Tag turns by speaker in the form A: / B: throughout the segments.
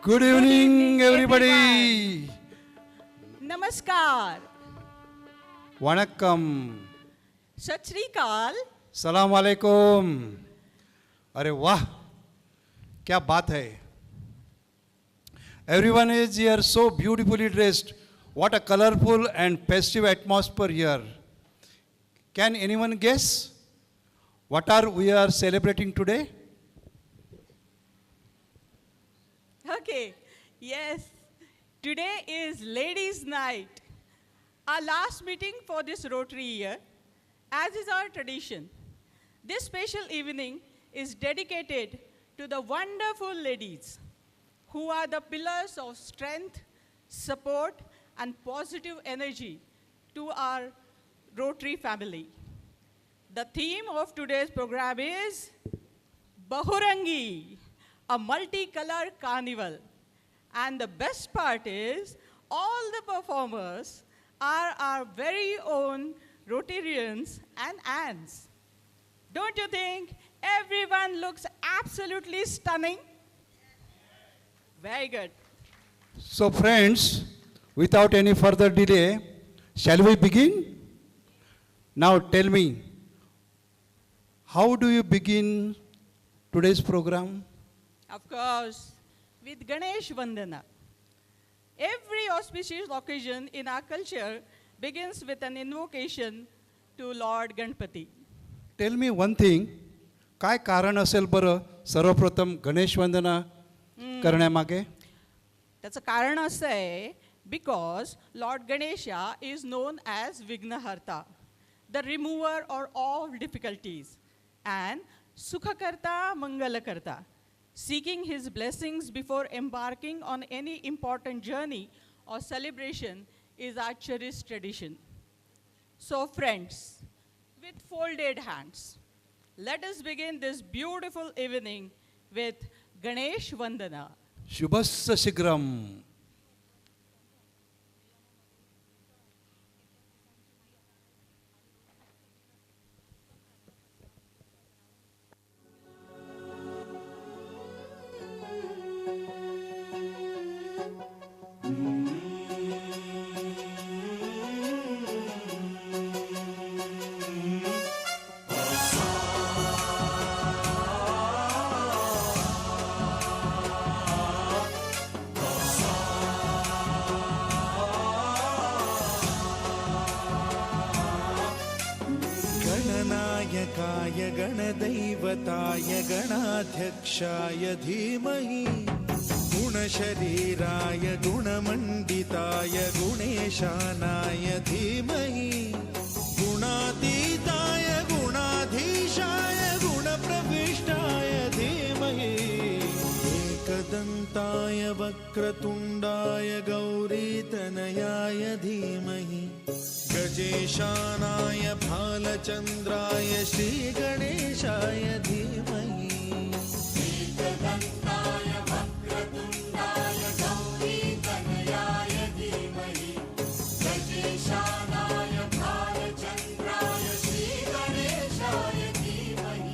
A: Good evening, everybody.
B: नमस्कार.
A: Vanakkam.
B: सत श्री अकाल.
A: Salam alaikum. अरे वाह, क्या बात है. Everyone is here so beautifully dressed. What a colorful and festive atmosphere here. Can anyone guess what are we are celebrating today?
B: Okay. Yes. Today is Ladies' Night. Our last meeting for this Rotary year, as is our tradition. This special evening is dedicated to the wonderful ladies who are the pillars of strength, support, and positive energy to our Rotary family. The theme of today's program is Bahurangi, a multicolored carnival. And the best part is, all the performers are our very own Rotarians and ants. Don't you think everyone looks absolutely stunning? Very good.
A: So friends, without any further delay, shall we begin? Now tell me, how do you begin today's program?
B: Of course, with Ganesh Vandana. Every auspicious occasion in our culture begins with an invocation to Lord Ganpati.
A: Tell me one thing, काय कारण असेल बरं सर्वप्रथम गणेश वंदना करण्यामागे?
B: त्याचं कारण असं आहे, because Lord Ganesha is known as Vighnaharta, the remover or all difficulties, and Sukhkarta Mangalkarta. Seeking his blessings before embarking on any important journey or celebration is our cherished tradition. So friends, with folded hands, let us begin this beautiful evening with Ganesh Vandana.
A: शुभस्य शीघ्रम.
C: गणनायकाय गणदैवताय गणाध्यक्षाय धीमहि गुणशरीराय गुणमण्डिताय गुणेशानाय धीमहि गुणातीताय गुणाधीशाय गुणप्रविष्टाय धीमहि एकदन्ताय वक्रतुण्डाय गौरीतनयाय धीमहि गजेशानाय भालचन्द्राय श्रीगणेशाय धीमहि एकदन्ताय वक्रतुण्डाय गौरीतनयाय धीमहि गजेशानाय भालचन्द्राय श्रीगणेशाय धीमहि.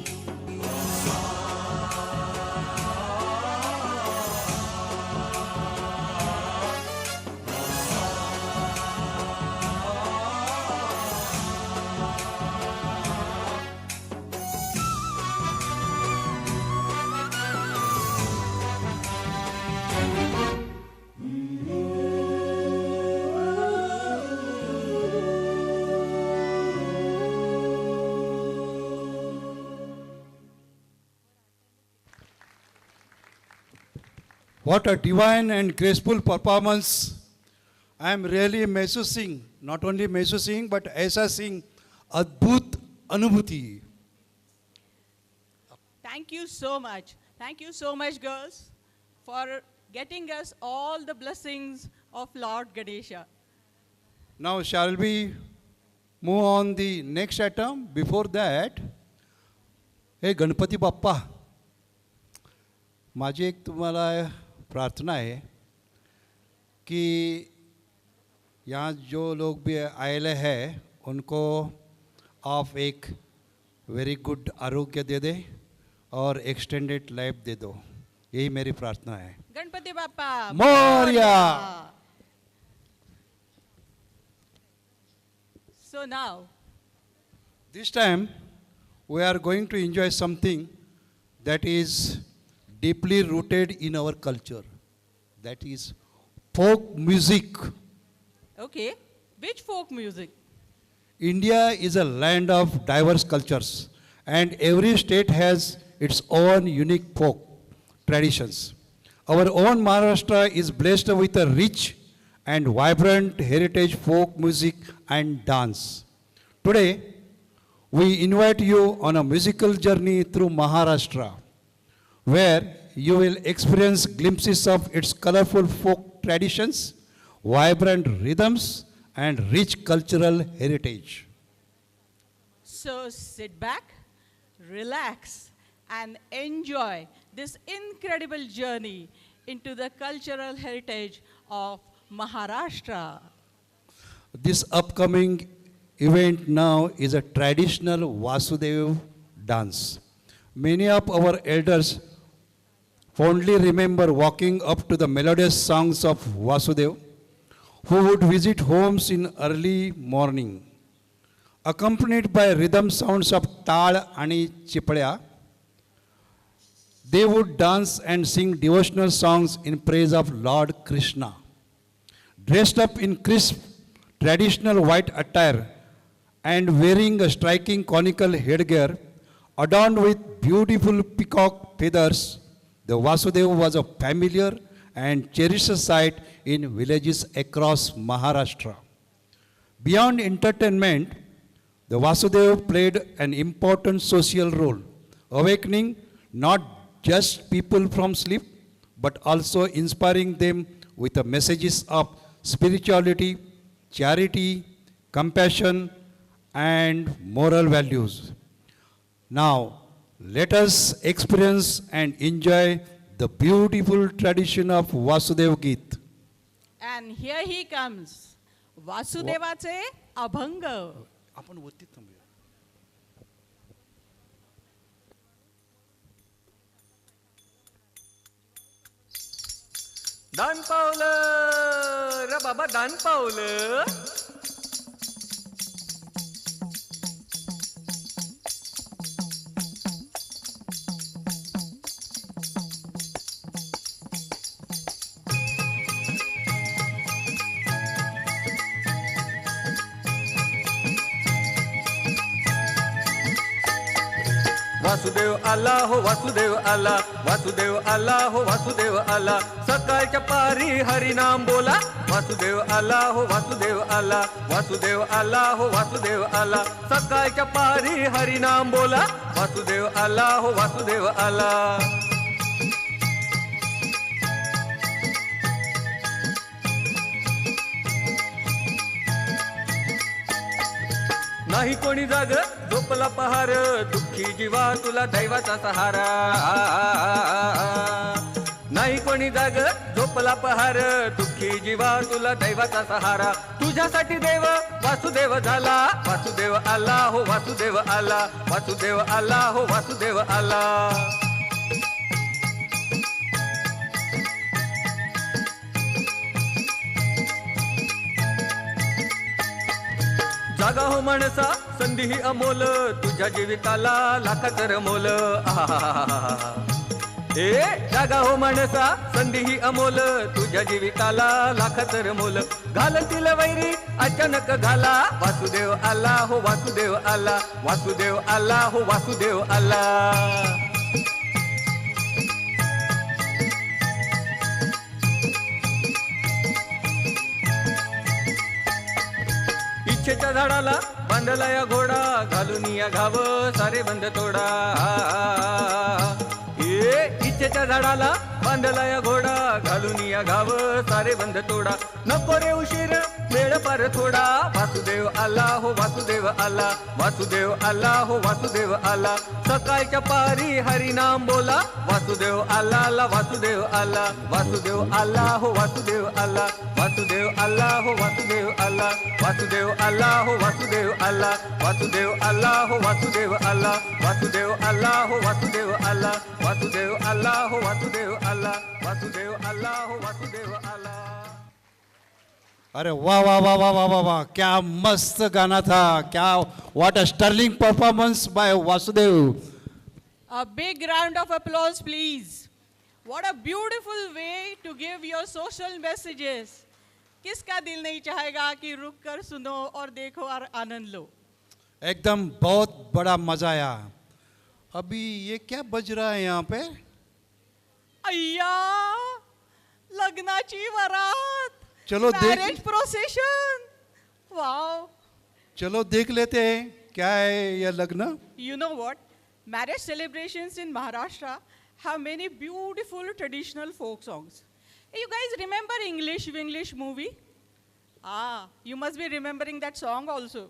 A: What a divine and graceful performance. I am really महसूसिंग, not only महसूसिंग but ऐसा सिंग अद्भुत अनुभूति.
B: Thank you so much. Thank you so much, girls, for getting us all the blessings of Lord Ganesha.
A: Now shall we move on the next item? Before that, हे गणपती बाप्पा, माझी एक तुम्हाला प्रार्थना है कि यहाँ जो लोग भी आए हैं उनको आप एक वेरी गुड आरोग्य दे दे और एक्सटेंडेड लाइफ दे दो. यही मेरी प्रार्थना है.
B: Ganpati Bappa
A: Morya.
B: So now,
A: This time, we are going to enjoy something that is deeply rooted in our culture. That is folk music.
B: okay, which folk music?
A: India is a land of diverse cultures, and every state has its own unique folk traditions. Our own Maharashtra is blessed with a rich and vibrant heritage folk music and dance. Today, we invite you on a musical journey through Maharashtra, where you will experience glimpses of its colorful folk traditions, vibrant rhythms, and rich cultural heritage.
B: So sit back, relax, and enjoy this incredible journey into the cultural heritage of Maharashtra.
A: This upcoming event now is a traditional Vasudev dance. Many of our elders fondly remember walking up to the melodious songs of Vasudev, who would visit homes in early morning. Accompanied by rhythm sounds of Tal and Chipalya, they would dance and sing devotional songs in praise of Lord Krishna. Dressed up in crisp traditional white attire and wearing a striking conical headgear adorned with beautiful peacock feathers, the Vasudev was a familiar and cherished sight in villages across Maharashtra. Beyond entertainment, the Vasudev played an important social role, awakening not just people from sleep, but also inspiring them with the messages of spirituality, charity, compassion, and moral values. Now, let us experience and enjoy the beautiful tradition of Vasudev Geet.
B: And here he comes, Vasudevaचे abhang.
A: आपण वरती थांबूया.
D: दान पावलं र बाबा दान पावलं वासुदेव आला हो वासुदेव आला वासुदेव आला हो वासुदेव आला सकाळच्या पारी हरिनाम बोला वासुदेव आला हो वासुदेव आला वासुदेव आला हो वासुदेव आला सकाळच्या पारी हरिनाम बोला वासुदेव आला हो वासुदेव आला नाही कोणी जाग झोपला पहार दुःखी जीवा तुला दैवाचा सहारा नाही कोणी जाग झोपला पहार दुःखी जीवा तुला दैवाचा सहारा तुझ्यासाठी देव वासुदेव झाला वासुदेव आला हो वासुदेव आला वासुदेव आला हो वासुदेव आला जागा हो माणसा संधी ही अमोल तुझ्या जीविताला लाखाचं मोल ए जागा हो माणसा संधी ही अमोल तुझ्या जीविताला लाखाचं मोल घालतील वैरी अचानक घाला वासुदेव आला हो वासुदेव आला वासुदेव आला हो वासुदेव आला इच्छेच्या झाडाला बांधला या घोडा घालून या घाव सारे बंद तोडा इच्छेच्या झाडाला बांधला या घोडा घालून या घाव सारे बंद तोडा नको रे उशीर वेळ पार थोडा वासुदेव आला हो वासुदेव आला वासुदेव आला हो वासुदेव आला सकाळच्या पारी हरिनाम बोला वासुदेव आला वासुदेव आला वासुदेव आला हो वासुदेव आला वासुदेव आला हो वासुदेव आला वासुदेव आला हो वासुदेव आला वासुदेव आला हो वासुदेव आला वासुदेव आला हो वासुदेव आला वासुदेव आला हो वासुदेव आला वासुदेव आला हो वासुदेव आला.
A: अरे वाह वाह वाह वाह वाह वाह वाह, क्या मस्त गाना था, क्या what a sterling performance by Vasudev.
B: A big round of applause, please. What a beautiful way to give your social messages. किसका दिल नहीं चाहेगा कि रुक कर सुनो और देखो और आनंद लो.
A: एकदम बहुत बड़ा मजा आया. अभी ये क्या बज रहा है यहाँ पे?
B: अय्या, लग्नाची वरात.
A: चलो
B: Marriage
A: देख,
B: procession. Wow.
A: चलो देख लेते हैं क्या है यह लग्न.
B: You know what? Marriage celebrations in Maharashtra have many beautiful traditional folk songs. Hey, you guys remember English movie? Ah, you must be remembering that song also.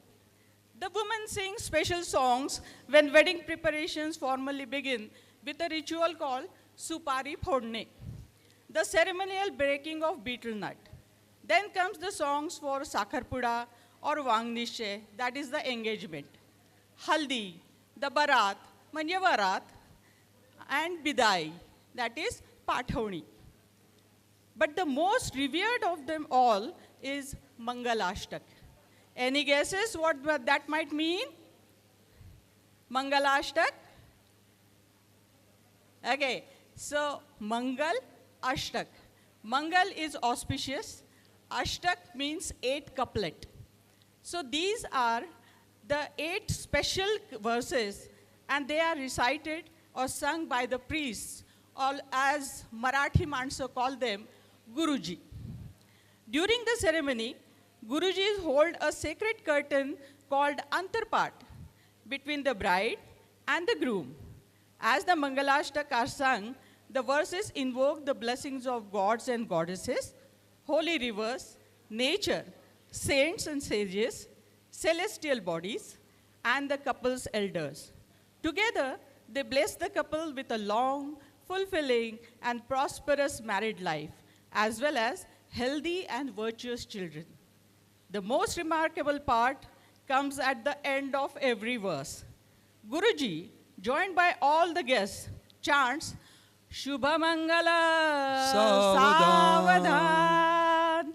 B: The women sing special songs when wedding preparations formally begin with a ritual called Supari Phodne, the ceremonial breaking of betel nut. Then comes the songs for Sakharpuda or Vangnishche, that is the engagement. Haldi, the Barat, म्हणजे वरात, and Bidai, that is Pathavni. But the most revered of them all is Mangalashtak. Any guesses what that might mean? Mangalashtak? Okay, so Mangal Ashtak. Mangal is auspicious. Ashtak means 8 couplet. So these are the 8 special verses, and they are recited or sung by the priests, or as Marathi Mansa call them, Guruji. During the ceremony, Gurujis hold a sacred curtain called Antarpat between the bride and the groom. As the Mangalashtak are sung, the verses invoke the blessings of gods and goddesses, holy rivers, nature, saints and sages, celestial bodies, and the couple's elders. Together, they bless the couple with a long, fulfilling, and prosperous married life, as well as healthy and virtuous children. The most remarkable part comes at the end of every verse. Guruji, joined by all the guests, chants, Shubha Mangala Savadhan,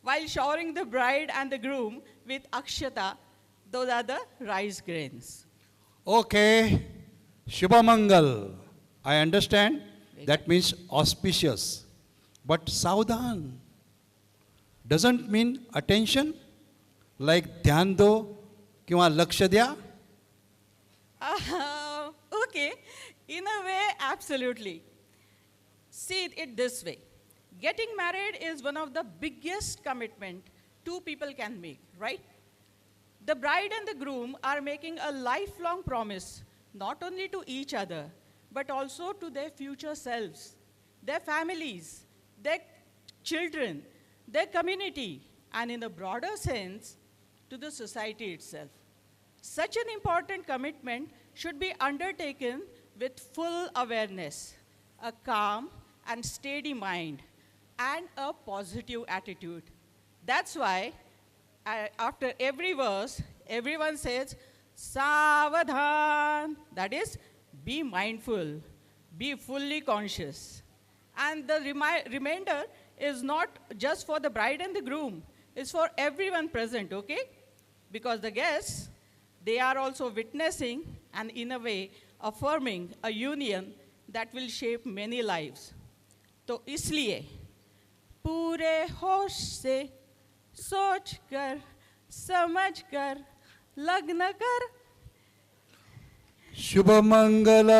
B: while showering the bride and the groom with akshata, those are the rice grains.
A: Okay, Shubhamangal, I understand, that means auspicious. But Savdhan doesn't mean attention, like ध्यान दो किंवा लक्ष द्या.
B: Okay, in a way, absolutely. See it this way. Getting married is one of the biggest commitment two people can make, right? The bride and the groom are making a lifelong promise, not only to each other, but also to their future selves, their families, their children, their community, and in a broader sense, to the society itself. Such an important commitment should be undertaken with full awareness, a calm and steady mind, and a positive attitude. That's why after every verse, everyone says, Savadhan, that is, be mindful, be fully conscious. And the remainder is not just for the bride and the groom, it's for everyone present, okay? Because the guests, they are also witnessing and in a way affirming a union that will shape many lives. तो इसलिए पूरे होश से सोच कर समझ कर लग्न कर
A: शुभमंगल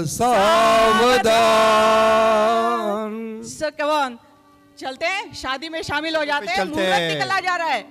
A: सावधान.
B: So come on, चलते हैं शादी में शामिल हो जाते हैं.
A: चलते
B: मुहूर्त
A: हैं.
B: निकला जा रहा है.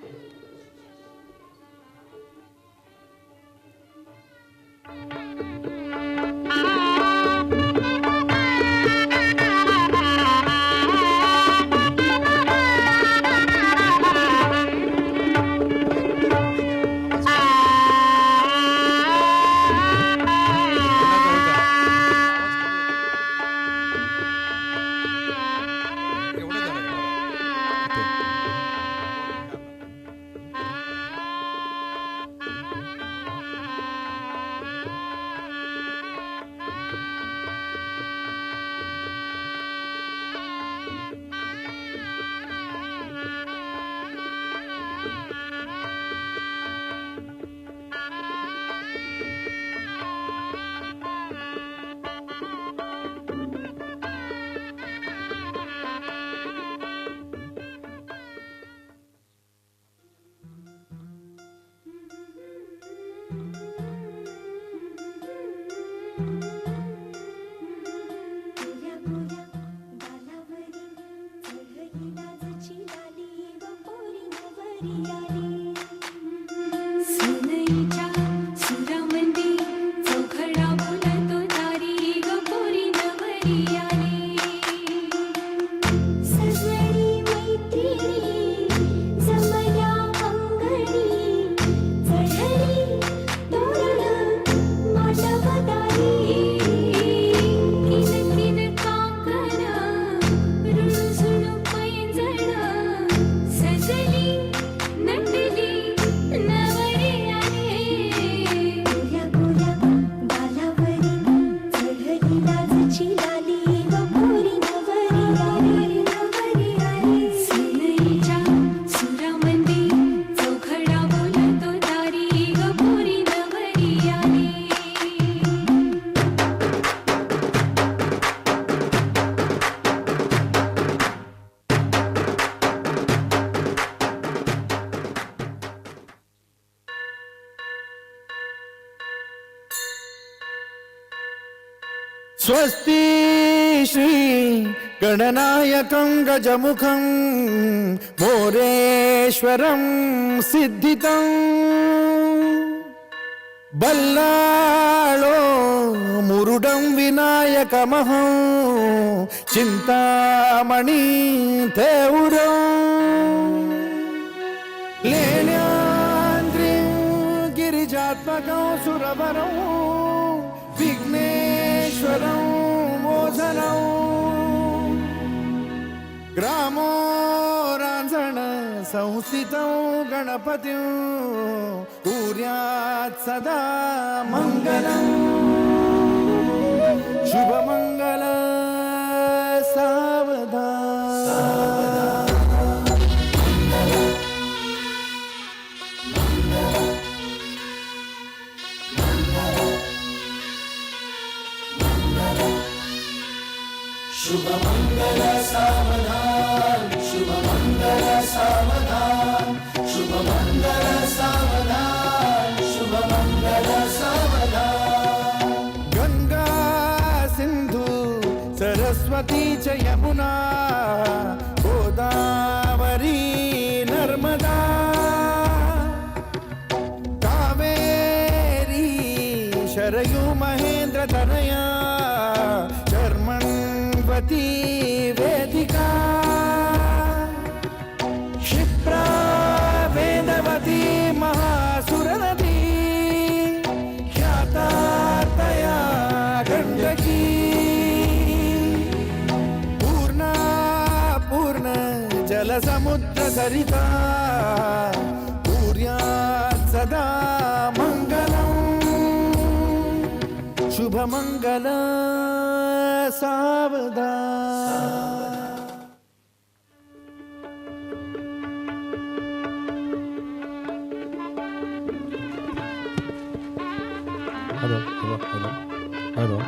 E: स्वस्ति श्री गणनायकं गजमुखं मोरेश्वरं सिद्धितं बल्लाळो मुरुडं विनायकमहं चिन्तामणि देऊरं लेण्याद्रिं गिरिजात्मकं सुरवरं विघ्नेश्वरं मोचनं ग्रामो रांझण संस्थितं गणपतिं कुर्यात् सदा मङ्गलम् शुभमङ्गल सावधान
C: शुभमङ्गल सावधान शुभमङ्गल सावधान शुभमङ्गल सावधान शुभमङ्गल सावधान
E: गंगा सिंधु सरस्वती च यमुना गोदावरी नर्मदा कावेरी शरयू महेंद्र तनया चर्मण्वती वेदिका क्षिप्रा वेदवती महासुरनदी ख्याता तया गण्डकी पूर्णा पूर्ण जलसमुद्र सरिता कुर्यात् सदा मङ्गलम् शुभमङ्गल सावधान
F: Hello, hello, hello, hello.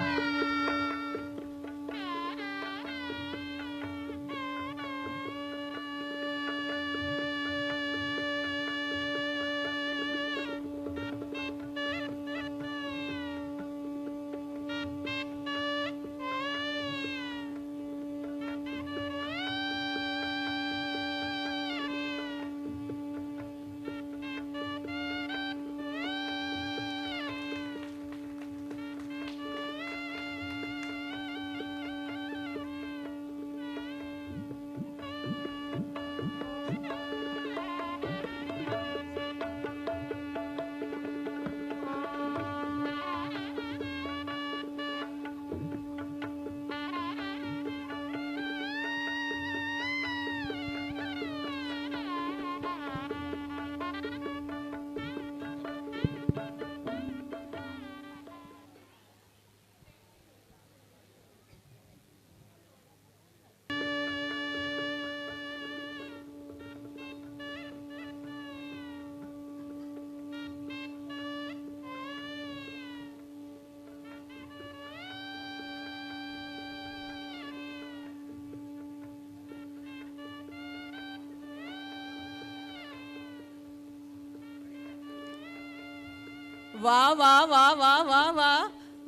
B: वा वा वा वा वा वा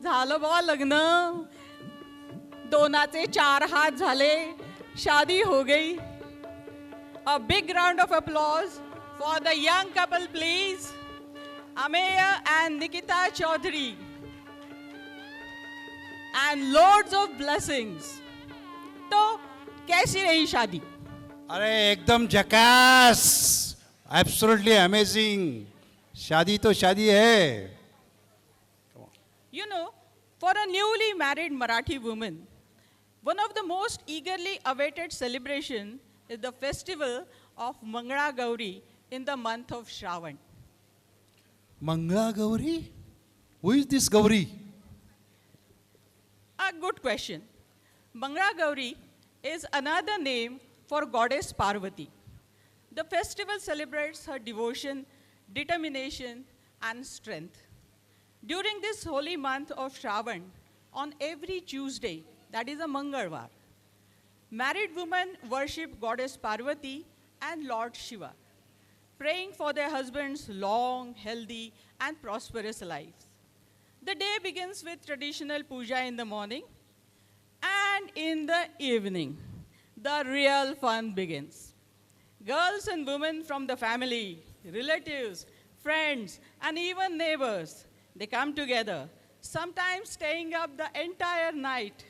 B: झालं बाबा लग्न दोनाचे 4 हात झाले शादी हो गई a big round of applause for the young couple please Amey and Nikita Chaudhary and loads of blessings तो कैसी रही शादी
A: अरे एकदम झकास एब्सोल्युटली अमेजिंग शादी तो शादी है
B: You know, for a newly married Marathi woman, one of the most eagerly awaited celebration is the festival of Mangala Gauri in the month of Shravan.
A: Mangala Gauri? Who is this Gauri?
B: A good question. Mangala Gauri is another name for goddess Parvati. The festival celebrates her devotion, determination, and strength. During this holy month of Shravan, on every Tuesday, that is a Mangalvar, married women worship goddess Parvati and Lord Shiva, praying for their husbands' long, healthy, and prosperous lives. The day begins with traditional puja in the morning, and in the evening, the real fun begins. Girls and women from the family, relatives, friends, and even neighbors, they come together, sometimes staying up the entire night,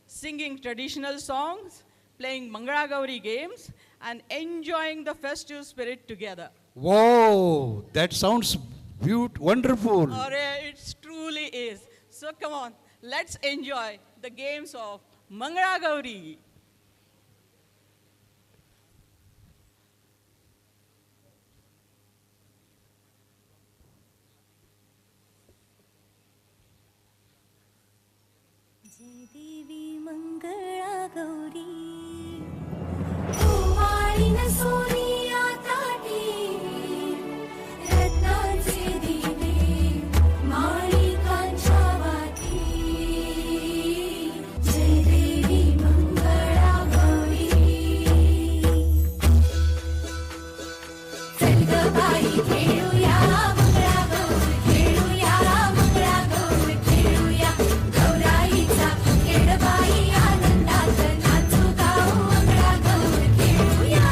B: singing traditional songs, playing Mangala Gauri games, and enjoying the festive spirit together.
A: Wow, that sounds wonderful.
B: Arey, it truly is. So come on, let's enjoy the games of Mangala Gauri.
G: जय देवी मंगळा गौरी कुमारीन सोनिया ताटी रत्नांचे दिवे माणिकांच्या वाती जय देवी मंगळा गौरी चल ग by खेळूया Mangala गौर खेळूया मंगळा गौर खेळूया गौराईचा खेळबाई आनंदात नाचू गाऊ मंगळा गौर खेळूया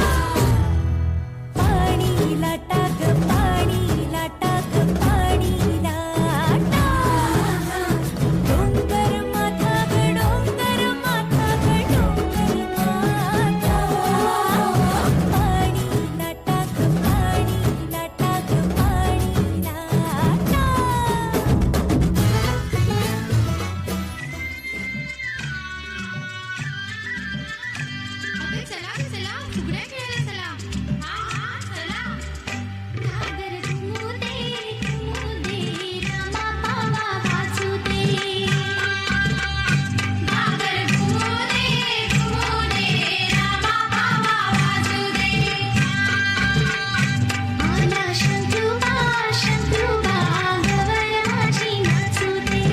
G: पाणी लाटा ग पाणी लाटा ग पाणी लाटा डोंगर माथा ग डोंगर माथा ग डोंगर माथा पाणी लाटा ग पाणी लाटा ग पाणी लाटा
H: अबे चला रे चला फुगड्या खेळायला चला हा हा चला
G: घागर घुमू दे रामा पावा वाचू दे
H: घागर घुमू दे रामा पावा वाजू दे
G: आला शंत्रुबा शंत्रुबा गवर माझी नाचू दे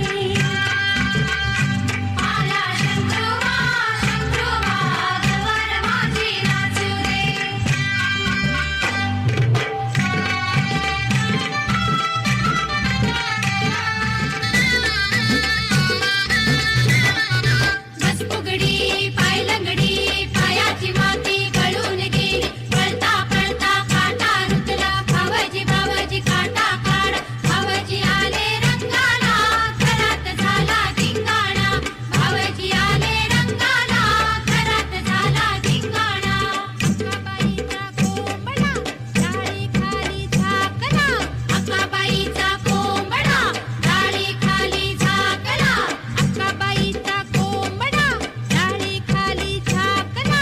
H: आला शंत्रुबा शंत्रुबा गवर माझी नाचू दे बस फुगडी पाय लंगडी पायाची माती गळून गेली पळता पळता काटा रुतला भावजी भावजी काटा काढ भावजी आले रंगाला घरात झाला धिंगाणा भावजी आले रंगाला घरात झाला धिंगाणा अक्काबाईचा कोंबडा डाळी खाली झाकला अक्काबाईचा कोंबडा डाळी खाली झाकला अक्काबाईचा कोंबडा डाळी खाली झाकला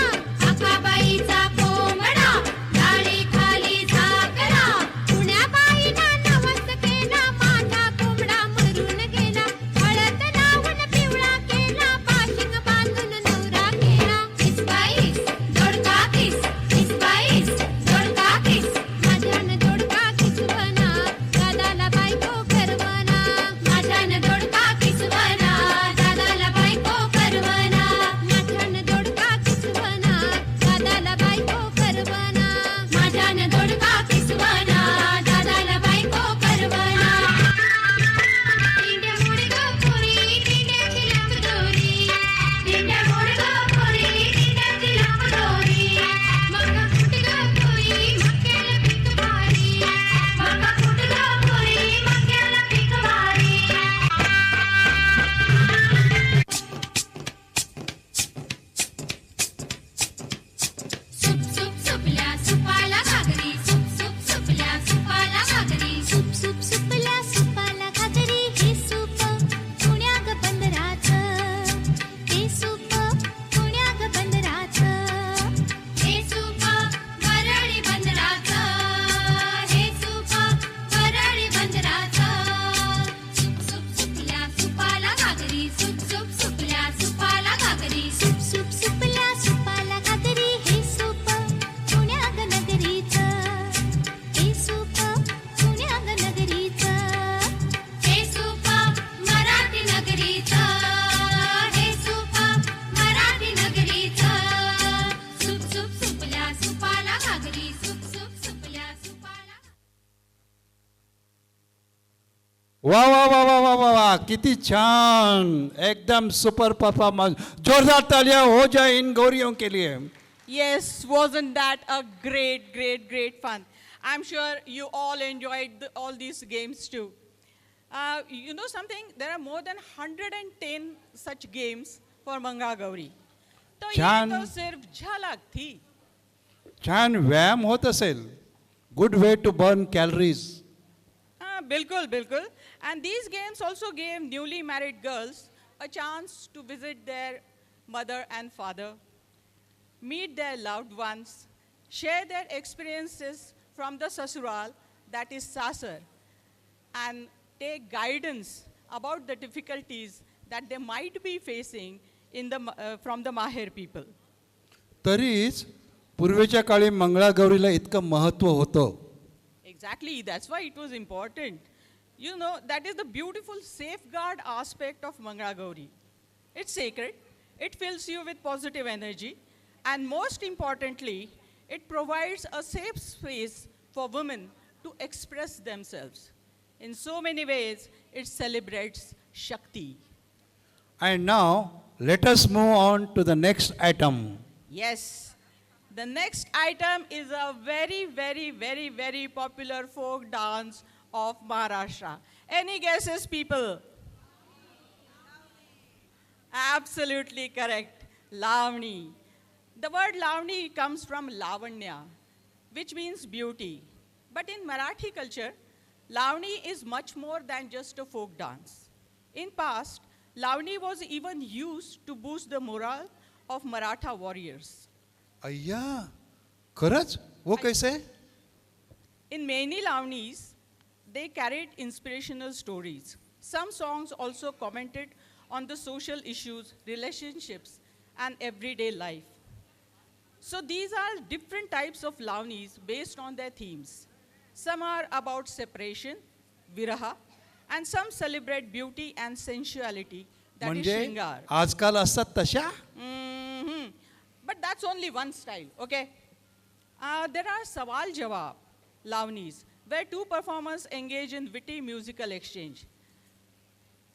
H: अक्काबाईचा कोंबडा डाळी खाली झाकला पुण्याबाईनं नवस केला माझा कोंबडा मरून गेला हळद लावून पिवळा केला पाशिंग बांधून नवरा केला इस्बाईस जोडका किस इस्बाईस जोडका किस माझ्यानं जोडका किसवना दादाला बायको करवना माझ्यानं जोडका किसवना दादाला बायको करवना माझ्यानं जोडका किसवना दादाला बायको करवना माझ्यानं जोडका किसवना दादाला बायको करवना टिंड्या मोड ग पोरी टिंड्याची लांब दोरी टिंड्या मोड ग पोरी टिंड्याची लांब दोरी मका फुट ग पोरी मक्याला पीक भारी मका फुट ग पोरी मक्याला पीक भारी सुप सुप सुपल्या सुपाला घागरी सुप सुप सुपल्या सुपाला घागरी
G: सूप सूप सुपला सुपाला घागरी हे सूप पुण्या ग बंदराचं हे सूप पुण्या ग बंदराचं
H: हे सूप वरळी बंदराचं हे सूप वरळी बंदराचं सुप सुप सुपल्या सुपाला घागरी सुप सुप सुपल्या सुपाला घागरी
G: सूप सूप सुपला सुपाला घागरी हे सूप पुण्या ग नगरीचं हे सूप पुण्या ग नगरीचं
H: हे सूप मराठी नगरीचं हे सूप मराठी नगरीचं सुप सुप सुपल्या सुपाला घागरी सुप सुप सुपल्या सुपाला
A: वा वा वा वा वा वा वा किती छान, एकदम सुपर परफॉर्मन्स. जोरदार तालियां हो जाए इन गौरियों के लिए.
B: Yes, wasn't that a great, great, great fun? I'm sure you all enjoyed all these games too. You know something? There are more than 110 such games for Manga Gauri. तो ये
A: छान.
B: तो सिर्फ झलक थी.
A: छान व्यायाम होत असेल. Good way to burn calories.
B: Bilkul, bilkul. And these games also gave newly married girls a chance to visit their mother and father, meet their loved ones, share their experiences from the sasural, that is sasar, and take guidance about the difficulties that they might be facing from the Maher people.
A: तरीच पूर्वीच्या काळी मंगळागौरीला इतकं महत्त्व होतं.
B: Exactly, that's why it was important. You know, that is the beautiful safeguard aspect of Mangala Gauri. It's sacred, it fills you with positive energy, and most importantly, it provides a safe space for women to express themselves. In so many ways, it celebrates Shakti.
A: And now, let us move on to the next item.
B: Yes. The next item is a very, very, very, very popular folk dance of Maharashtra. Any guesses, people? Absolutely correct. Lavani. The word Lavani comes from Lavanya, which means beauty. But in Marathi culture, Lavani is much more than just a folk dance. In past, Lavani was even used to boost the morale of Maratha warriors.
A: अय्या, खरंच? वो कैसे?
B: In many Lavnis, they carried inspirational stories. Some songs also commented on the social issues, relationships, and everyday life. So these are different types of Lavnis based on their themes. Some are about separation, viraha, and some celebrate beauty and sensuality, that is
A: म्हणजे
B: shringar.
A: आजकाल असतात तशा?
B: Mhm. But that's only one style, okay? There are Sawal Jawab Lavnis, where two performers engage in witty musical exchange.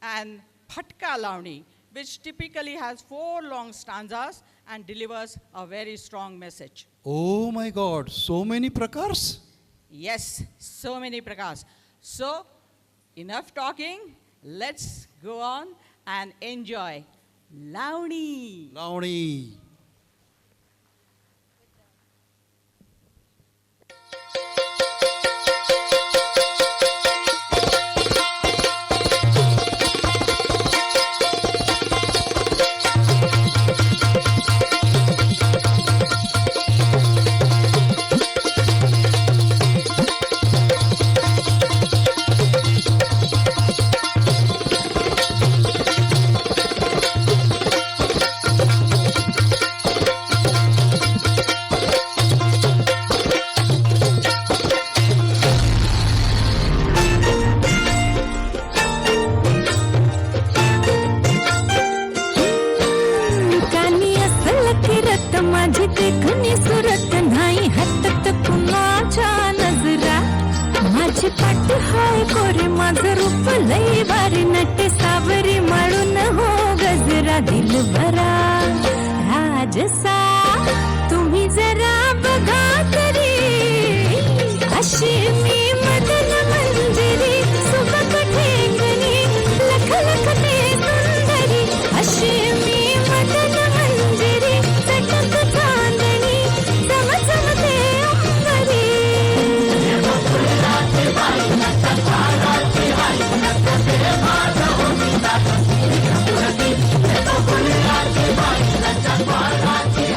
B: And Phatka Lavni, which typically has 4 long stanzas and delivers a very strong message.
A: Oh my God, so many prakars?
B: Yes, so many prakars. So, enough talking. Let's go on and enjoy Lavni.
A: लावणी.
G: कानी असल किरत माझी देखणी सुरत नाही हातात कुणाच्या नजरा माझी पाठ हाय कोरे माझं रूप लई भारी नटे सावरी माळून हो गजरा दिलभरा राजसा तुम्ही जरा बघा तरी अशी मी मदन मंजिरी सुबक ठेंगणी लख लख ते सुंदरी अशी मी मदन मंजिरी चटक चांदणी चमचमते अंबरी
C: Thank you.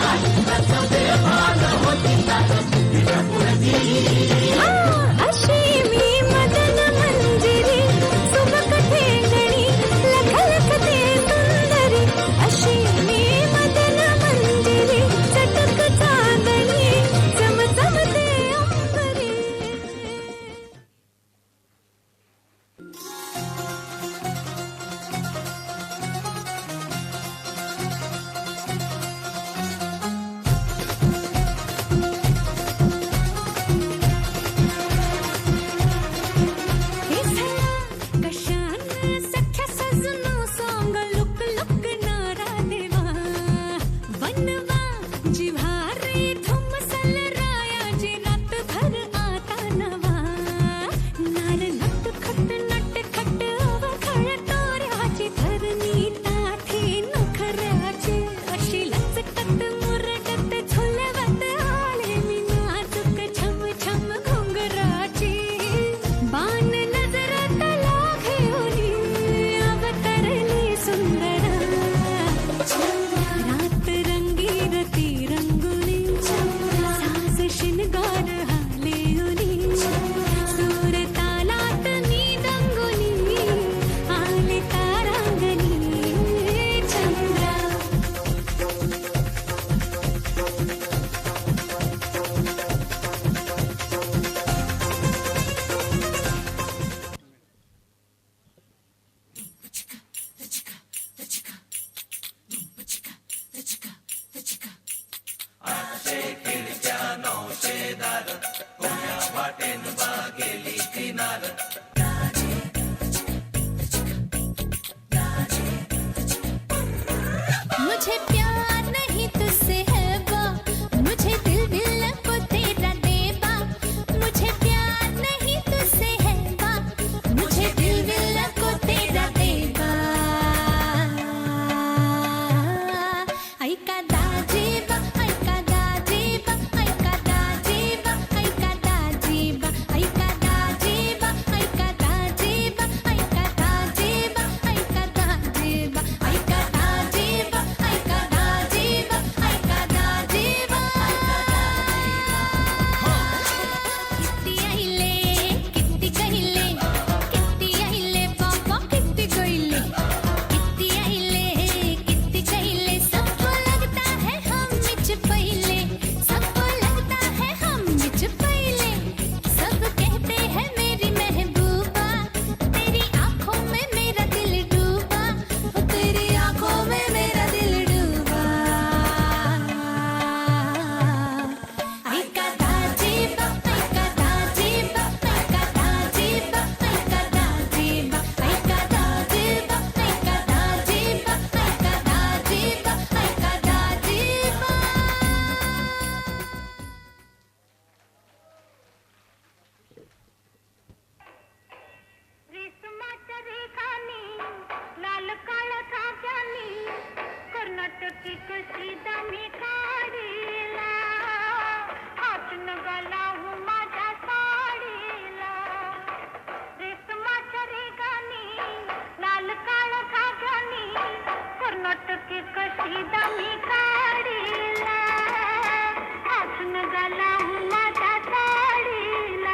G: मुझे प्यार नहीं तुझसे है बा मुझे दिल को तेरा देबा मुझे प्यार नहीं तुझसे है बा मुझे दिल को तेरा देबा ऐका दाजीबा ऐका दाजीबा ऐका दाजीबा ऐका दाजीबा ऐका दाजीबा ऐका दाजीबा ऐका दाजीबा ऐका दाजीबा ऐका दाजीबा ऐका दाजीबा ऐका दाजीबा किती आईले किती आईले बाबा किती गईले किती आईले किती गईले सबको लगता है हम मिच पहिले सबको लगता है हम मिच पहिले सब कहते हैं मेरी महबूबा तेरी आंखों में मेरा दिल डूबा ओ तेरी आंखों में मेरा दिल डूबा ऐका दाजीबा ऐका दाजीबा ऐका दाजीबा ऐका दाजीबा ऐका दाजीबा ऐका दाजीबा ऐका दाजीबा ऐका दाजीबा
H: रेशमाच्या रेखानी लाल काळ्या धाग्यानी कर्नाटकी कशी दमी काढीला हातून गलावू माझ्या साडीला रेशमाच्या रेखानी लाल काळ्या धाग्यानी कर्नाटकी कशी दमी काढीला हातून गलावू माझ्या साडीला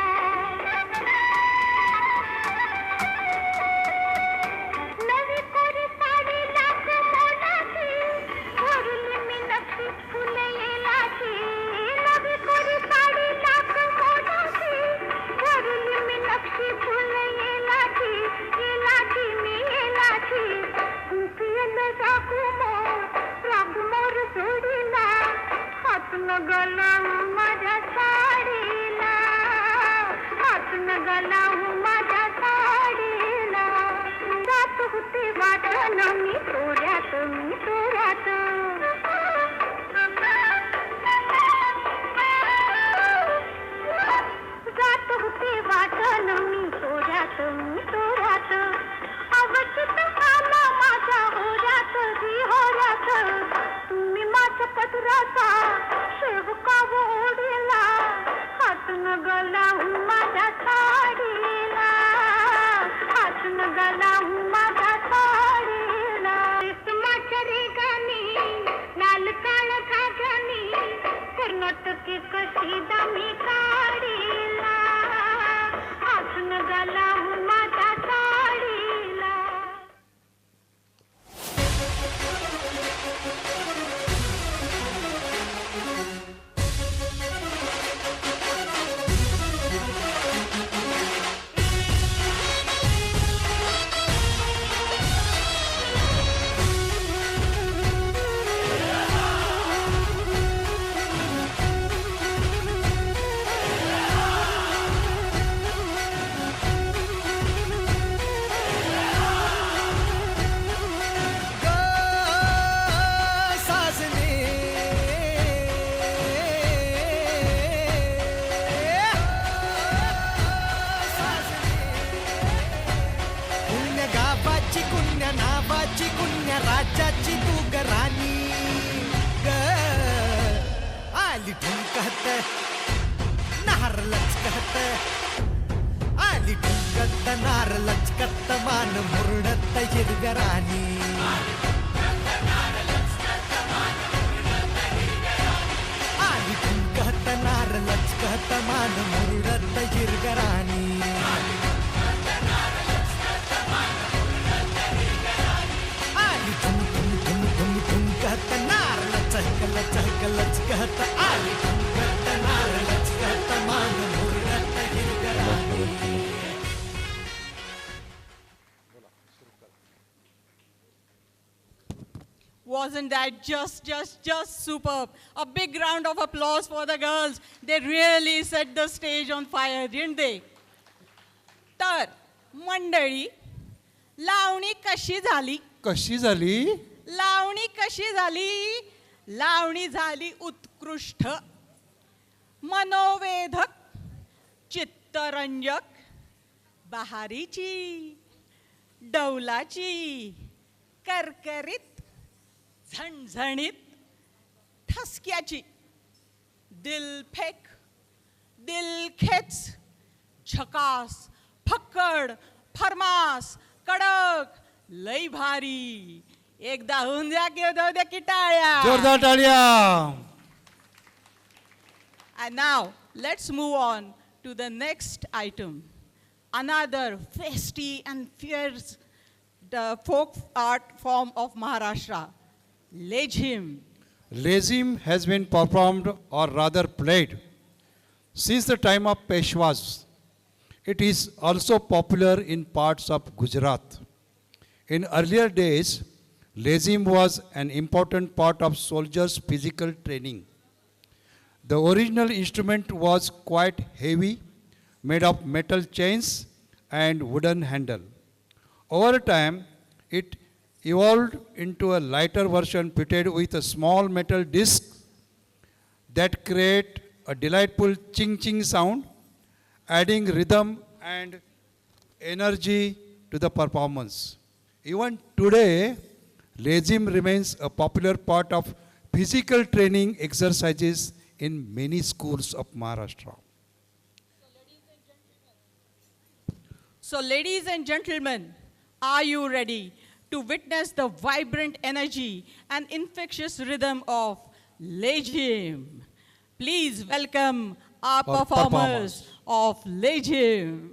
H: नवी कोरी साडी लाख मोलाची भरली मी नक्षी फुले येलाची नवी कोरी साडी लाख मोलाची भरली मी नक्षी फुले येलाची येलाची मी येलाची कुंपियन रागू मोर सोडीला हातून गलावू माझ्या साडीला हातून गलावू माझ्या साडीला जात होते वाटण मी तोऱ्यात जात होते वाटण मी तोऱ्यात अवचित आला माझ्या होऱ्यात तुम्ही माझ्या पदराचा शेवका ओढीला हातून गलावू माझ्या साडीला हातून गलावू माझ्या साडीला रेशमाच्या रेगानी लाल काळ धाग्यानी कर्नाटकी कशी दमी काढीला हातून गलावू माझ्या साडीला
E: राज्याची तू ग राणी ग आली ठुमकत नार लचकत आली ठुमकत नार लचकत मान मुरडत हिरव्या राणी आली ठुमकत नार लचकत मान मुरडत हिरव्या राणी आली ठुम ठुम ठुम ठुम ठुमकत नार लचक लचक लचकत आली ठुमकत नार लचकत मान मुरडत हिरव्या राणी
B: Wasn't that just superb? A big round of applause for the girls. They really set the stage on fire, didn't they? तर मंडळी, लावणी कशी झाली?
A: कशी झाली?
B: लावणी कशी झाली? लावणी झाली उत्कृष्ट, मनोवेधक, चित्तरंजक, बहारीची, डौलाची, करकरीत, झणझणीत, ठसक्याची, दिलफेक, दिलखेच, झकास, फक्कड, फरमास, कडक, लई भारी. एकदा होऊन द्या की जाऊ द्या की टाळ्या.
A: जोरदार टाळ्या.
B: And now, let's move on to the next item. Another festy and fierce folk art form of Maharashtra, Lejhim.
A: Lezim has been performed or rather played since the time of Peshwas. It is also popular in parts of Gujarat. In earlier days, Lezim was an important part of soldiers' physical training. The original instrument was quite heavy, made of metal chains and wooden handle. Over time, it evolved into a lighter version fitted with a small metal disc that create a delightful ching-ching sound, adding rhythm and energy to the performance. Even today, Lezim remains a popular part of physical training exercises in many schools of Maharashtra.
B: So, ladies and gentlemen, are you ready to witness the vibrant energy and infectious rhythm of Lejhim? Please welcome our
A: Our
B: performers of Lejhim.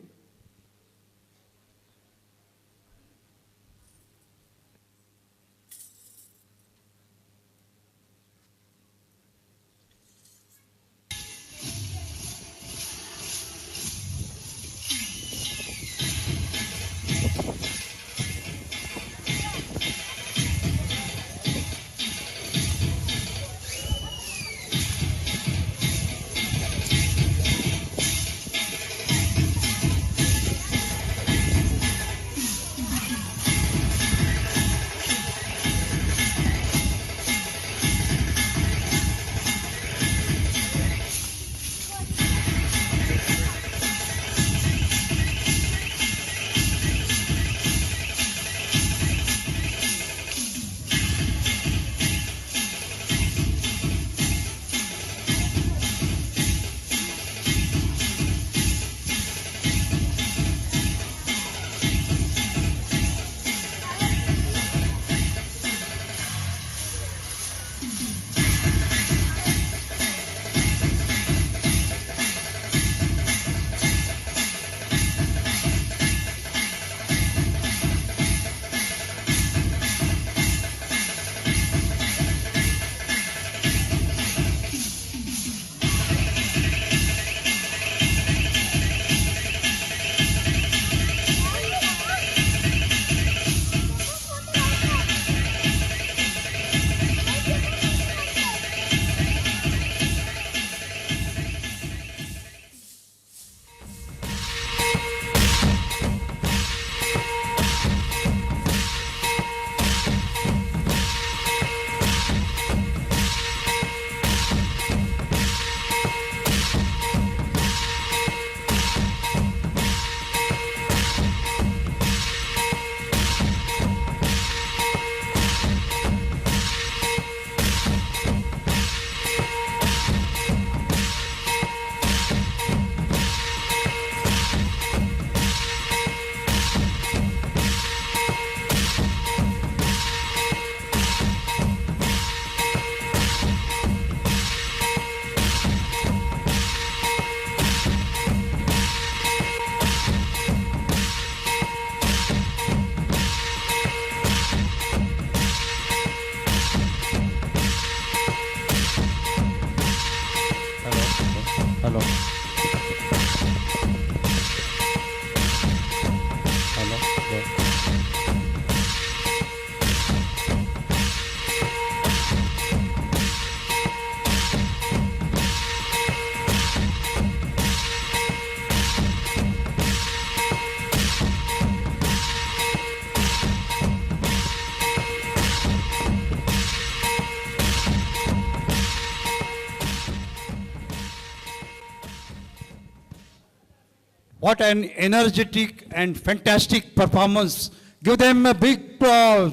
A: What an energetic and fantastic performance. Give them a big applause.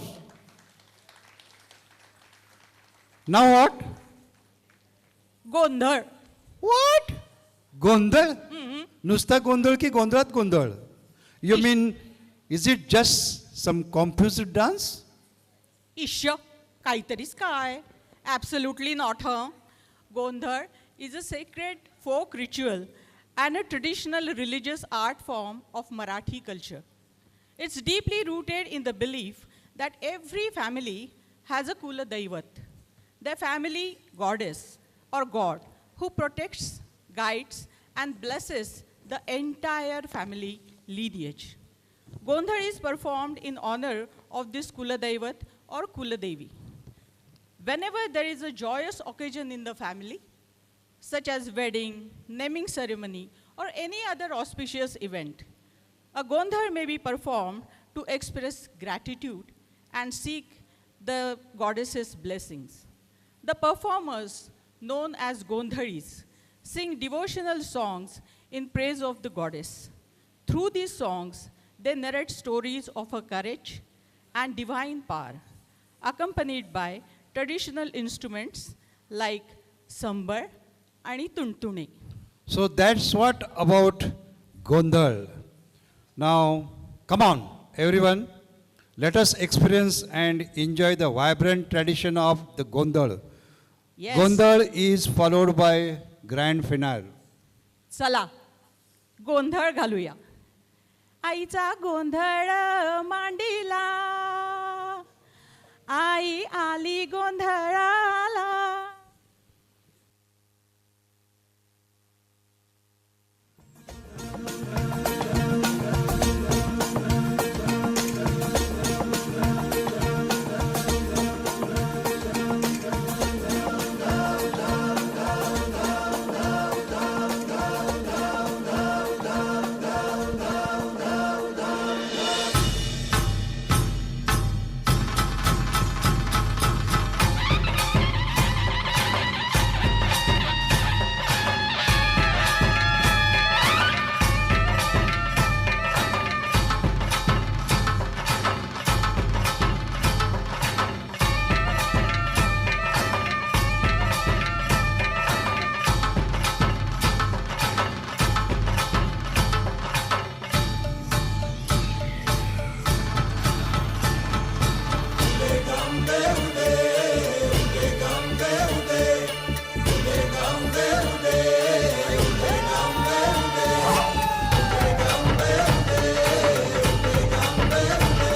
A: Now what?
B: गोंधळ.
A: What? गोंधळ? नुसता गोंधळ की गोंधळात गोंधळ? You mean, is it just some confused dance?
B: Issue काहीतरीच काय. Absolutely not, huh? Gondhar is a sacred folk ritual and a traditional religious art form of Marathi culture. It's deeply rooted in the belief that every family has a Kula Daivat, their family goddess or god who protects, guides, and blesses the entire family lineage. Gondhar is performed in honor of this Kula Daivat or Kula Devi. Whenever there is a joyous occasion in the family, such as wedding, naming ceremony, or any other auspicious event, a Gondhar may be performed to express gratitude and seek the goddess's blessings. The performers, known as Gondharis, sing devotional songs in praise of the goddess. Through these songs, they narrate stories of her courage and divine power, accompanied by traditional instruments like sambar and tuntune.
A: So that's what about Gondhal. Now, come on, everyone. Let us experience and enjoy the vibrant tradition of the Gondhal.
B: Yes.
A: Gondhal is followed by grand finale.
B: चला गोंधळ घालूया. आईचा गोंधळ मांडीला, आई आली गोंधळाला.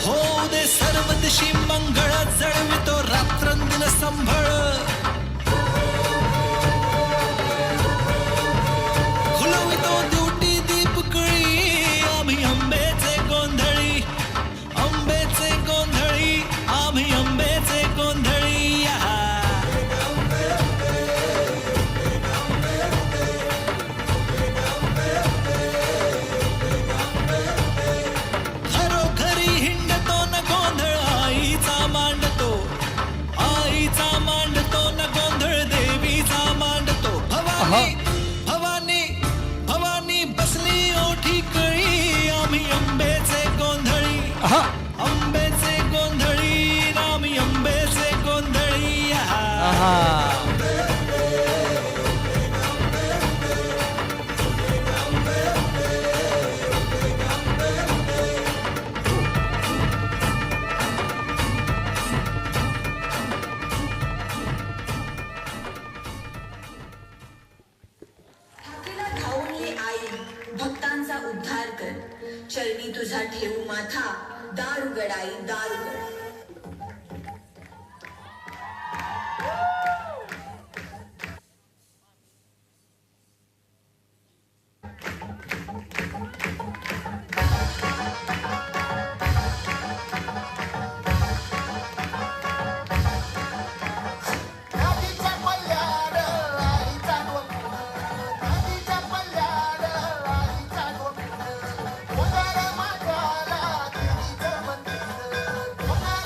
E: होऊ दे सर्व दिशी मंगळ, जळवितो रात्रंदिन संभळ. खुलवितो दुटी दीपकळी, आम्ही अंबेचे गोंधळी, अंबेचे गोंधळी, आम्ही अंबेचे गोंधळी. घरोघरी हिंडतो न गोंधळ, आईचा मांडतो, आईचा मांडतो न गोंधळ, देवीचा मांडतो. भवानी भवानी भवानी बसली ओठी कळी, आम्ही अंबेचे गोंधळी, अंबेचे गोंधळी, आम्ही अंबेचे गोंधळी.
I: थाकीला धावून ये आई, भक्तांचा उद्धार कर. चरणी तुझा ठेवू माथा, दार उघड आई, दार उघड.
C: नदीच्या पल्ल्याड आईचा डोंगर, नदीच्या पल्ल्याड आईचा डोंगर. गोंधळ मागाला देवीचं मंदिर, गोंधळ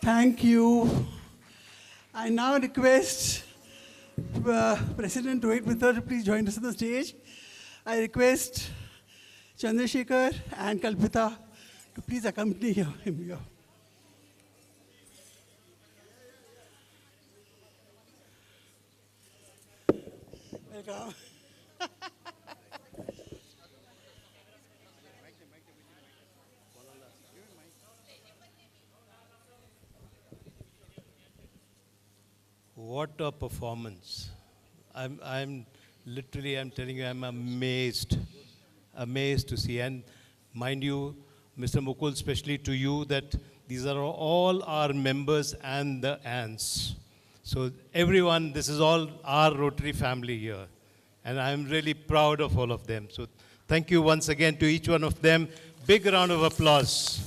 J: Thank you. I now request President Rohit Mitra to please join us on the stage. I request Chandrasekhar and Kalpita to please accompany him here. Welcome.
F: What a performance. I'm literally, I'm telling you, I'm amazed to see. And mind you, Mr. Mukul, especially to you, that these are all our members and the ants. So everyone, this is all our Rotary family here. And I'm really proud of all of them. So thank you once again to each one of them. Big round of applause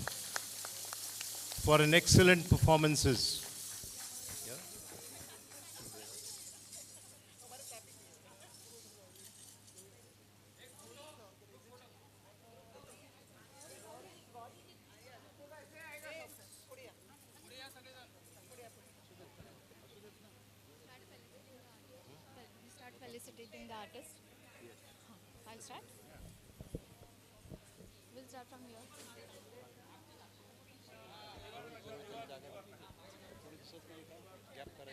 F: for an excellent performances.
G: Start felicitating the artist. I'll start. We'll start from here.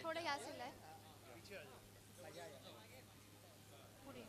G: थोड़ा यहाँ से लाए. पूरी.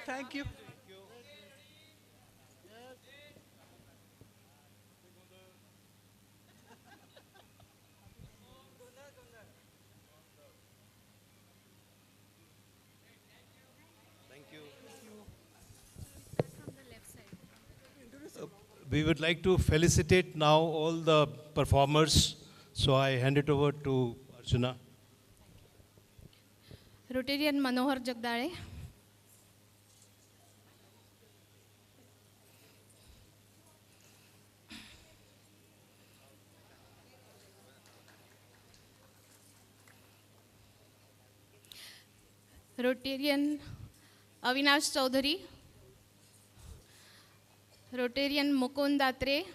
J: Thank you.
G: From the left side.
F: We would like to felicitate now all the performers. So I hand it over to Archana.
G: Rotarian Manohar Jagdale. Rotarian Avinash Chaudhary. Rotarian Mukund Datre.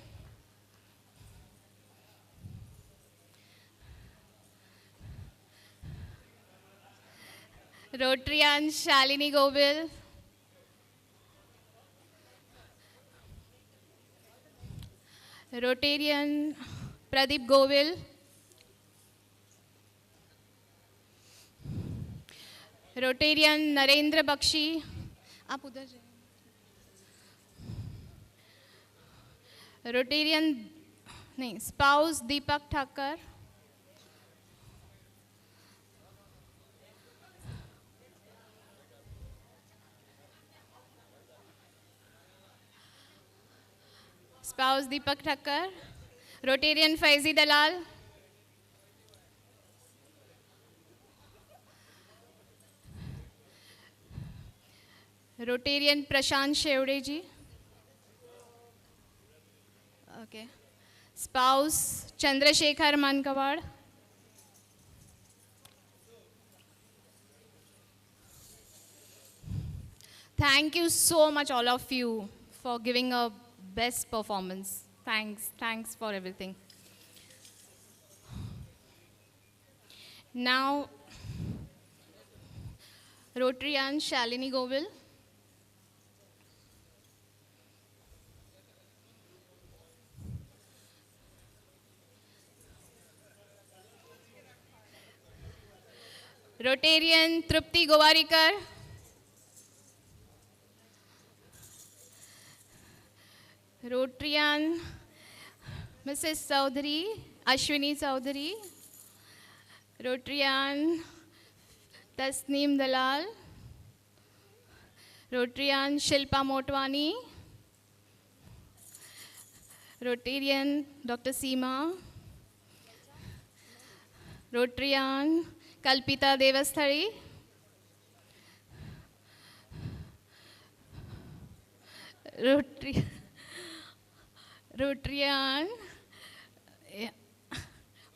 G: Rotarian Shalini Govil. Rotarian Pradeep Govil. Rotarian Narendra Bakshi. आप उधर जाइए. Rotarian नहीं spouse Deepak Thakkar. Spouse Deepak Thakkar. Rotarian Faizi Dalal. Rotarian Prashant Shevde ji. Okay. Spouse Chandrasekhar Mankawad. Thank you so much all of you for giving a best performance. Thanks for everything. Now, Rotarian Shalini Govil. Rotarian Trupti Gowarikar.
K: Rotarian Mrs. Chaudhary, Ashwini Chaudhary, Rotarian Tasneem Dalal, Rotarian Shilpa Motwani, Rotarian Dr. Seema, Rotarian Kalpita Devasthari, Rotarian, yeah.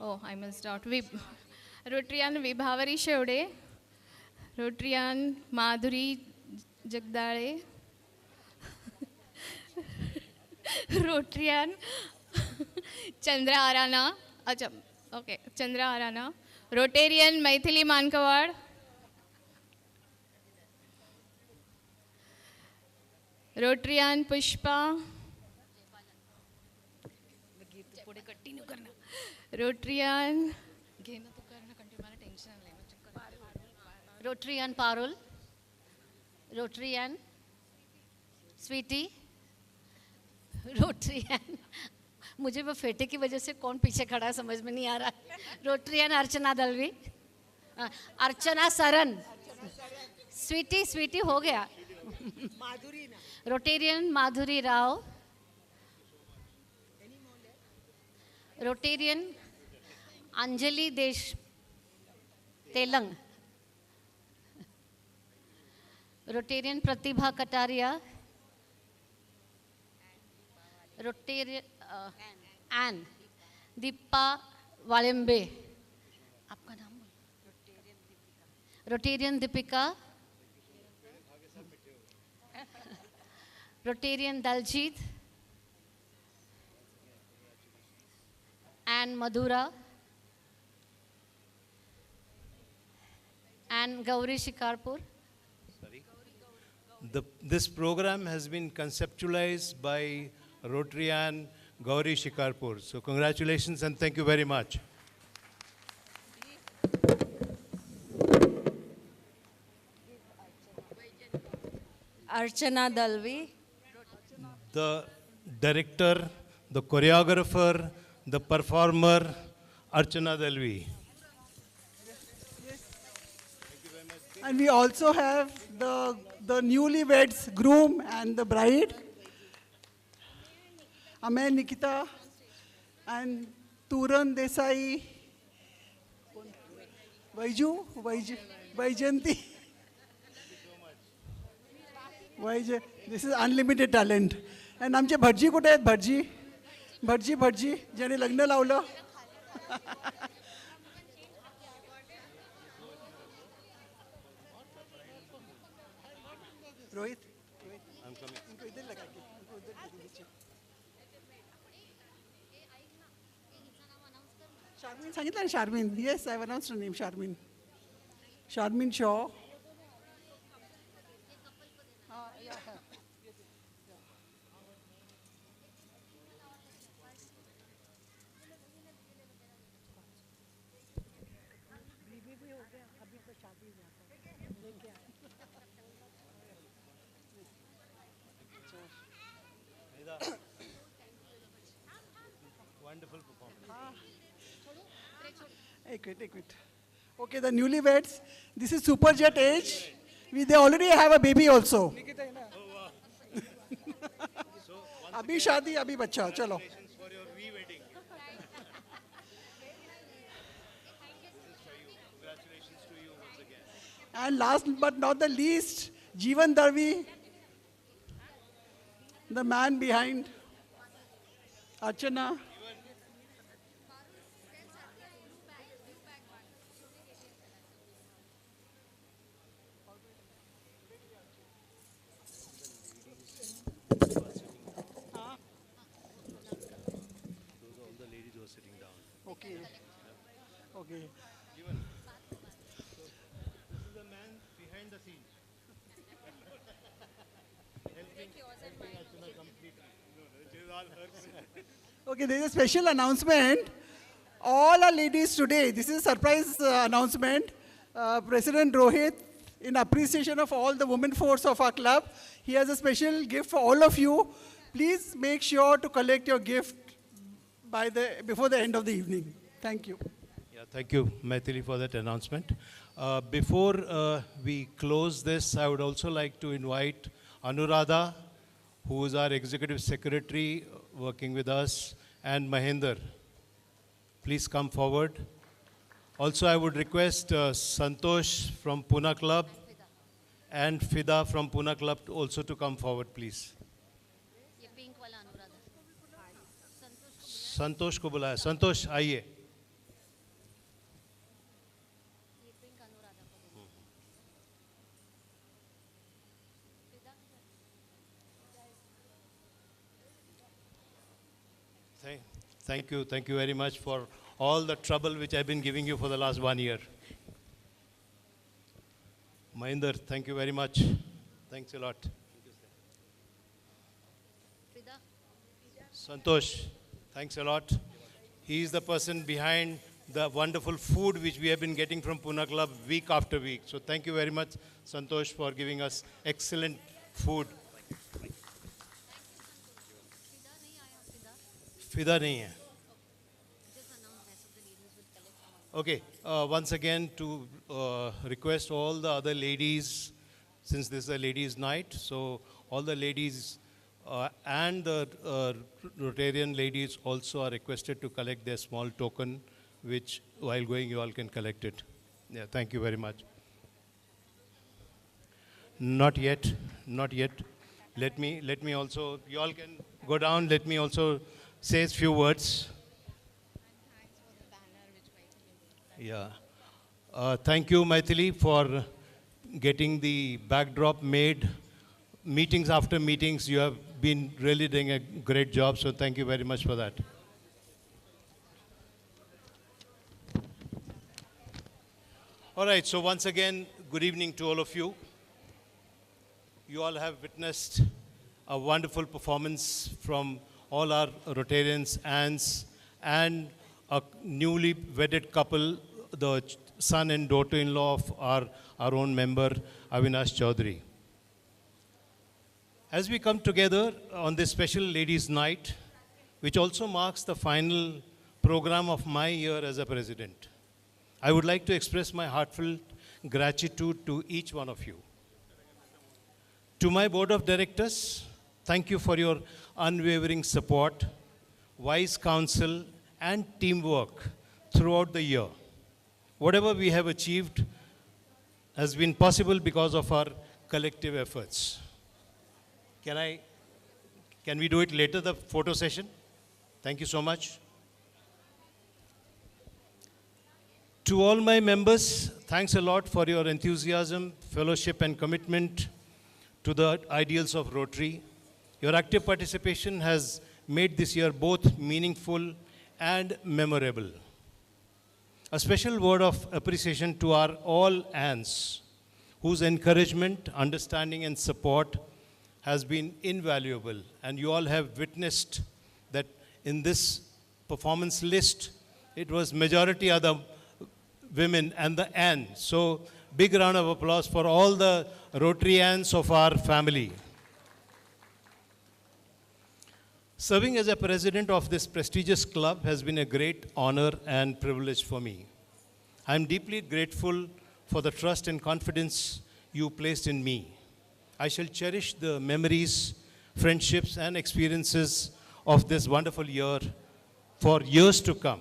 K: Oh, I missed out. Rotarian Vibhavari Shevde, Rotarian Madhuri Jagdale, Rotarian Chandra Arana, Acha, okay, Chandra Arana, Rotarian Maithili Mankawad, Rotarian Pushpa, Rotarian
L: Rotarian Parul, Rotarian Sweetie, Rotarian मुझे वो फेटे की वजह से कौन पीछे खड़ा है समझ में नहीं आ रहा. Rotarian अर्चना दलवी, अर्चना सरन, स्वीटी हो गया. Rotarian माधुरी राव, Rotarian अंजलि देश तेलंग, Rotarian प्रतिभा कटारिया, Rotarian एन दीपा वालेम्बे, आपका नाम Rotarian Deepika, Rotarian Daljit and Madhura and Gauri Shikarpur.
F: This program has been conceptualized by Rotarian Gauri Shikarpur. So congratulations and thank you very much.
L: Archana Dalvi.
F: The director, the choreographer, the performer, Archana Dalvi.
J: And we also have the newlyweds, groom and the bride, Amay Nikita and Turan Desai, Vaijanti. This is unlimited talent. And आमचे भटजी कुठे आहेत भटजी ज्याने लग्न लावलं. Rohit I'm coming. इनको इधर लगा के इनको उधर लगा नीचे. शारमिन सांगितलं ना Sharmin. Yes, I've announced her name, Sharmin Shaw.
F: Wonderful performance.
J: Take it. Okay, the newlyweds. This is Superjet age. They already have a baby also. Abhi shadi, abhi bacha. Chalo.
F: Congratulations for your re-wedding. Congratulations to you once again.
J: And last but not the least, Jeevan Darvi, the man behind Archana. Okay.
F: This is the man behind the scenes. helping Archana completely. No, it is all her.
J: Okay, there is a special announcement. All our ladies today, this is a surprise announcement. President Rohit, in appreciation of all the women force of our club, he has a special gift for all of you. Please make sure to collect your gift before the end of the evening. Thank you.
F: Yeah, thank you, Maithili, for that announcement. Before we close this, I would also like to invite Anuradha, who is our Executive Secretary working with us, and Mahinder. Please come forward. Also, I would request Santosh from Pune Club and Fida from Pune Club also to come forward, please. संतोष को बुलाया संतोष आइए thank you very much for all the trouble which I've been giving you for the last 1 year. Mahinder, thank you very much. Thanks a lot. Santosh, thanks a lot. He is the person behind the wonderful food which we have been getting from Pune Club week after week. So thank you very much, Santosh, for giving us excellent food. Fida nahi hai. Okay, once again to request all the other ladies, since this is a ladies' night, so all the ladies and the Rotarian ladies also are requested to collect their small token, which while going you all can collect it. Yeah, thank you very much. Not yet, not yet. Let me also, you all can go down, let me also say a few words. Yeah. Thank you, Maithili, for getting the backdrop made. Meetings after meetings, you have been really doing a great job, so thank you very much for that. All right, so once again, good evening to all of you. You all have witnessed a wonderful performance from all our Rotarians, aunts, and a newly wedded couple, the son and daughter-in-law of our own member, Avinash Chaudhary. As we come together on this special ladies' night, which also marks the final program of my year as a president, I would like to express my heartfelt gratitude to each one of you. To my board of directors, thank you for your unwavering support, wise counsel, and teamwork throughout the year. Whatever we have achieved has been possible because of our collective efforts. Can we do it later, the photo session? Thank you so much. To all my members, thanks a lot for your enthusiasm, fellowship, and commitment to the ideals of Rotary. Your active participation has made this year both meaningful and memorable. A special word of appreciation to our all aunts, whose encouragement, understanding, and support has been invaluable. And you all have witnessed that in this performance list, it was majority are the women and the aunts. So big round of applause for all the Rotary aunts of our family. Serving as a president of this prestigious club has been a great honor and privilege for me. I am deeply grateful for the trust and confidence you placed in me. I shall cherish the memories, friendships, and experiences of this wonderful year for years to come.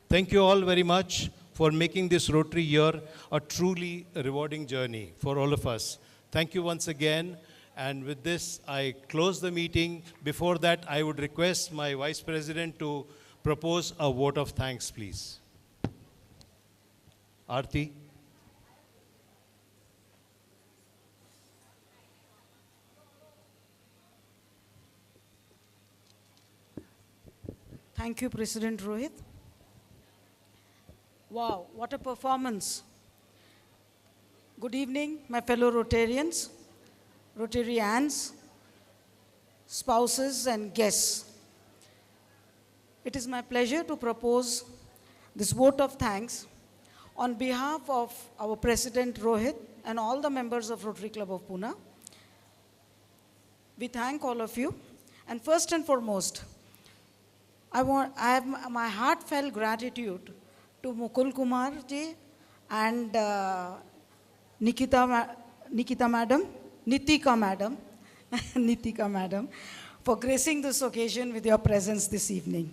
F: Thank you all very much for making this Rotary year a truly rewarding journey for all of us. Thank you once again. And with this, I close the meeting. Before that, I would request my Vice President to propose a vote of thanks, please. Aarti.
M: Thank you, President Rohit. Wow, what a performance. Good evening, my fellow Rotarians, Rotarians, spouses, and guests. It is my pleasure to propose this vote of thanks on behalf of our President Rohit and all the members of Rotary Club of Pune. We thank all of you And first and foremost, I have my heartfelt gratitude to Mukul Kumar ji and Nitika madam, Nitika madam, for gracing this occasion with your presence this evening.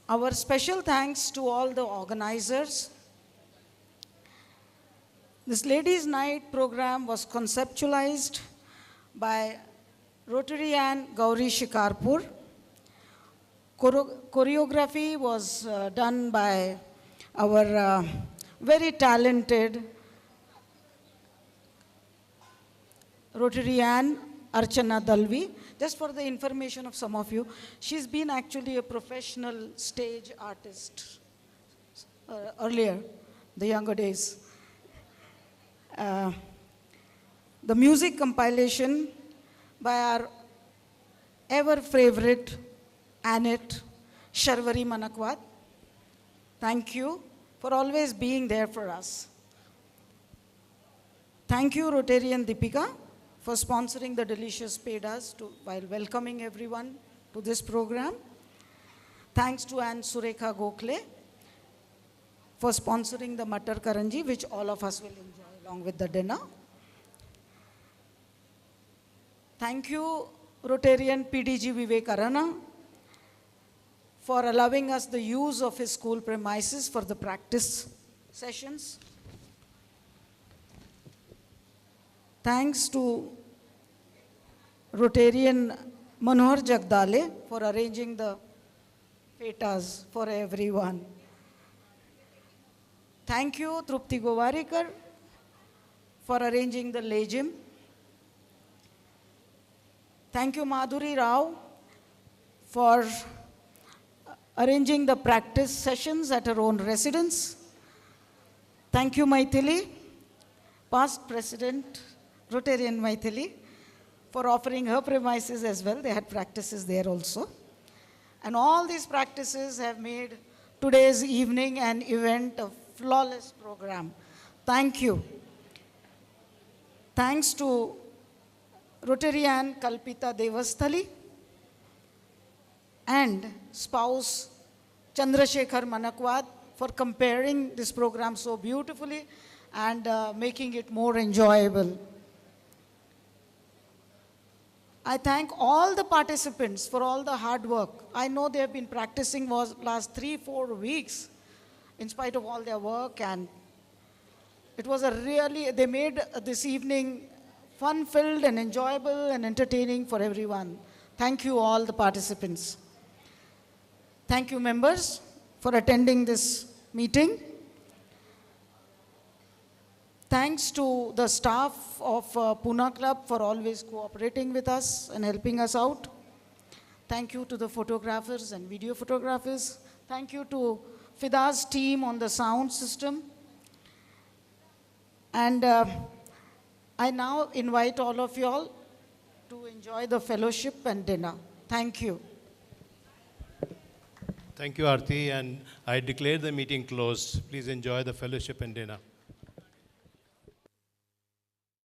M: Our special thanks to all the organizers. This Ladies' Night program was conceptualized by Rotary Ann Gauri Shikarpur. Choreography was done by our very talented Rotary Ann Archana Dalvi. Just for the information of some of you, she's been actually a professional stage artist earlier, the younger days. The music compilation by our ever favorite Annette Sharvari Manakwad. Thank you for always being there for us. Thank you, Rotarian Deepika, for sponsoring the delicious pedas while welcoming everyone to this program. Thanks to Ann Surekha Gokhale for sponsoring the Matar Karanji, which all of us will enjoy along with the dinner. Thank you, Rotarian PDG Vivek Arana, for allowing us the use of his school premises for the practice sessions. Thanks to Rotarian Manohar Jagdale for arranging the petas for everyone. Thank you, Trupti Govarikar, for arranging the legim. Thank you, Madhuri Rao, for arranging the practice sessions at her own residence. Thank you, Maithili, past president, Rotarian Maithili, for offering her premises as well. They had practices there also. And all these practices have made today's evening an event, a flawless program. Thank you. Thanks to Rotarian Kalpita Devasthali and spouse Chandrasekhar Manakwad for comparing this program so beautifully and making it more enjoyable. I thank all the participants for all the hard work. I know they have been practicing for last 3-4 weeks in spite of all their work, and it was they made this evening fun-filled and enjoyable and entertaining for everyone. Thank you all the participants. Thank you members for attending this meeting. Thanks to the staff of Pune Club for always cooperating with us and helping us out. Thank you to the photographers and video photographers. Thank you to Fida's team on the sound system. And I now invite all of you all to enjoy the fellowship and dinner. Thank you.
F: Thank you, Aarti, and I declare the meeting closed. Please enjoy the fellowship and dinner.